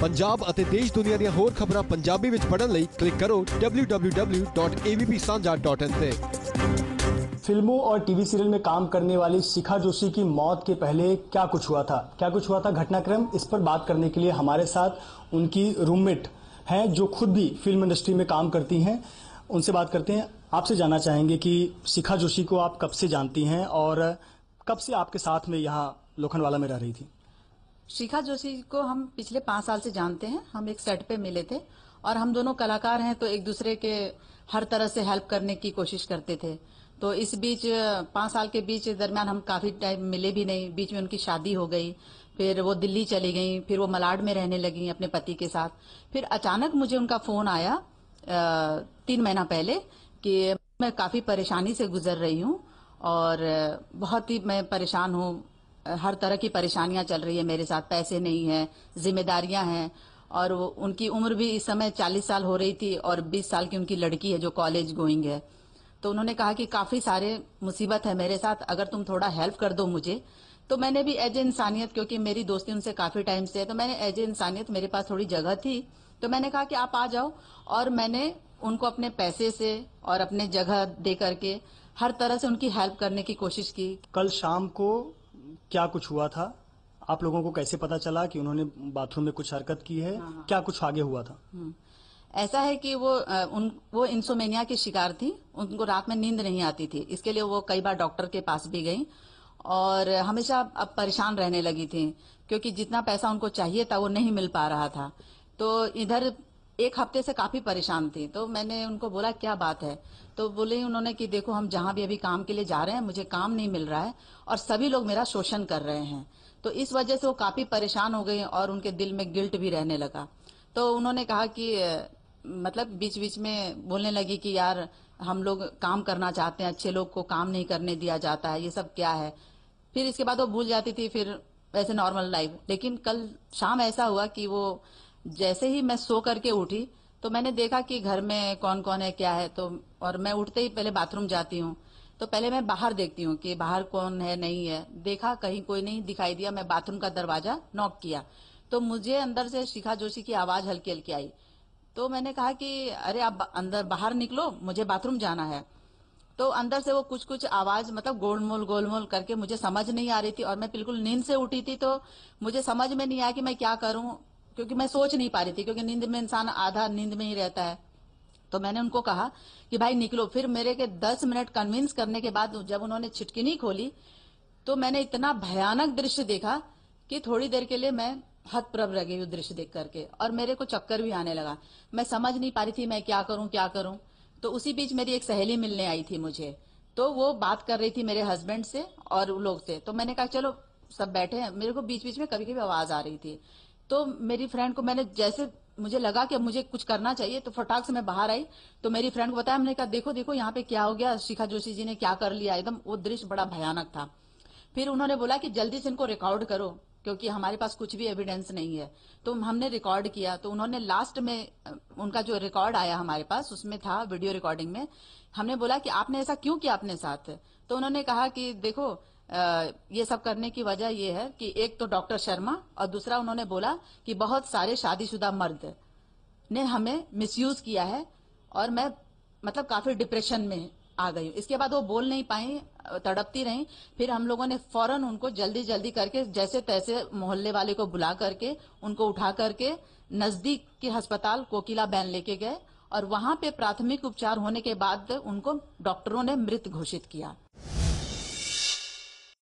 पंजाब ਅਤੇ देश दुनिया ਦੀਆਂ ਹੋਰ ਖਬਰਾਂ ਪੰਜਾਬੀ ਵਿੱਚ ਪੜ੍ਹਨ ਲਈ ਕਲਿੱਕ ਕਰੋ www.avpsanja.in ਤੇ। फिल्मों और टीवी सीरियल में काम करने वाली शिखा जोशी की मौत के पहले क्या कुछ हुआ था घटनाक्रम, इस पर बात करने के लिए हमारे साथ उनकी रूममेट हैं जो खुद भी फिल्म इंडस्ट्री में काम करती हैं। उनसे बात करते हैं। आपसे जानना चाहेंगे कि शिखा जोशी को आप कब से जानती हैं और कब से आपके साथ में यहाँ लोखंडवाला में रह रही थी? शिखा जोशी को हम पिछले 5 साल से जानते हैं। हम एक सेट पे मिले थे और हम दोनों कलाकार हैं तो एक दूसरे के हर तरह से हेल्प करने की कोशिश करते थे। तो इस बीच 5 साल के बीच दरमियान हम काफी टाइम मिले भी नहीं। बीच में उनकी शादी हो गई, फिर वो दिल्ली चली गई, फिर वो मलाड में रहने लगी अपने पति के साथ। फिर अचानक मुझे उनका फोन आया 3 महीना पहले कि मैं काफी परेशानी से गुजर रही हूँ और बहुत ही मैं परेशान हूँ। हर तरह की परेशानियां चल रही है मेरे साथ, पैसे नहीं है, जिम्मेदारियां हैं और उनकी उम्र भी इस समय 40 साल हो रही थी और 20 साल की उनकी लड़की है जो कॉलेज गोइंग है। तो उन्होंने कहा कि काफी सारे मुसीबत है मेरे साथ, अगर तुम थोड़ा हेल्प कर दो मुझे। तो मैंने भी एज ए इंसानियत, क्योंकि मेरी दोस्ती उनसे काफी टाइम से है, तो मैंने एज ए इंसानियत, मेरे पास थोड़ी जगह थी तो मैंने कहा कि आप आ जाओ। और मैंने उनको अपने पैसे से और अपने जगह दे करके हर तरह से उनकी हेल्प करने की कोशिश की। कल शाम को क्या कुछ हुआ था? आप लोगों को कैसे पता चला कि उन्होंने बाथरूम में कुछ हरकत की है? हाँ। क्या कुछ आगे हुआ था? ऐसा है कि वो इंसोमेनिया की शिकार थी। उनको रात में नींद नहीं आती थी, इसके लिए वो कई बार डॉक्टर के पास भी गई और हमेशा अब परेशान रहने लगी थी क्योंकि जितना पैसा उनको चाहिए था वो नहीं मिल पा रहा था। तो इधर 1 हफ्ते से काफी परेशान थी। तो मैंने उनको बोला क्या बात है? तो बोले उन्होंने कि देखो हम जहां भी अभी काम के लिए जा रहे हैं मुझे काम नहीं मिल रहा है और सभी लोग मेरा शोषण कर रहे हैं। तो इस वजह से वो काफी परेशान हो गई और उनके दिल में गिल्ट भी रहने लगा। तो उन्होंने कहा कि मतलब बीच बीच में बोलने लगी कि यार हम लोग काम करना चाहते हैं, अच्छे लोग को काम नहीं करने दिया जाता है, ये सब क्या है। फिर इसके बाद वो भूल जाती थी, फिर वैसे नॉर्मल लाइफ। लेकिन कल शाम ऐसा हुआ कि वो जैसे ही मैं सो करके उठी तो मैंने देखा कि घर में कौन कौन है, क्या है। तो और मैं उठते ही पहले बाथरूम जाती हूँ तो पहले मैं बाहर देखती हूँ कि बाहर कौन है, नहीं है। देखा कहीं कोई नहीं दिखाई दिया। मैं बाथरूम का दरवाजा नॉक किया तो मुझे अंदर से शिखा जोशी की आवाज हल्की हल्की आई। तो मैंने कहा कि अरे आप अंदर बाहर निकलो, मुझे बाथरूम जाना है। तो अंदर से वो कुछ कुछ आवाज मतलब गोलमोल करके मुझे समझ नहीं आ रही थी और मैं बिल्कुल नींद से उठी थी तो मुझे समझ में नहीं आया कि मैं क्या करूं, क्योंकि मैं सोच नहीं पा रही थी, क्योंकि नींद में इंसान आधा नींद में ही रहता है। तो मैंने उनको कहा कि भाई निकलो। फिर मेरे के 10 मिनट कन्विंस करने के बाद जब उन्होंने छिटकिनी खोली तो मैंने इतना भयानक दृश्य देखा कि थोड़ी देर के लिए मैं हतप्रभ रह गई उस दृश्य देख करके और मेरे को चक्कर भी आने लगा। मैं समझ नहीं पा रही थी मैं क्या करूं। तो उसी बीच मेरी एक सहेली मिलने आई थी मुझे, तो वो बात कर रही थी मेरे हस्बैंड से और उन लोग से। तो मैंने कहा चलो सब बैठे हैं। मेरे को बीच बीच में कभी कभी आवाज आ रही थी तो मेरी फ्रेंड को मैंने, जैसे मुझे लगा कि मुझे कुछ करना चाहिए तो फटाक से मैं बाहर आई तो मेरी फ्रेंड को बताया। हमने कहा देखो देखो यहाँ पे क्या हो गया, शिखा जोशी जी ने क्या कर लिया। एकदम वो दृश्य बड़ा भयानक था। फिर उन्होंने बोला कि जल्दी से इनको रिकॉर्ड करो क्योंकि हमारे पास कुछ भी एविडेंस नहीं है। तो हमने रिकॉर्ड किया तो उन्होंने लास्ट में उनका जो रिकॉर्ड आया हमारे पास उसमें था, वीडियो रिकॉर्डिंग में हमने बोला कि आपने ऐसा क्यों किया अपने साथ। तो उन्होंने कहा कि देखो ये सब करने की वजह ये है कि एक तो डॉक्टर शर्मा और दूसरा उन्होंने बोला कि बहुत सारे शादीशुदा मर्द ने हमें मिसयूज किया है और मैं मतलब काफी डिप्रेशन में आ गई। इसके बाद वो बोल नहीं पाई, तड़पती रही। फिर हम लोगों ने फौरन उनको जल्दी जल्दी करके जैसे तैसे मोहल्ले वाले को बुला करके उनको उठा करके नजदीक के अस्पताल कोकिला बैन लेके गए और वहां पे प्राथमिक उपचार होने के बाद उनको डॉक्टरों ने मृत घोषित किया।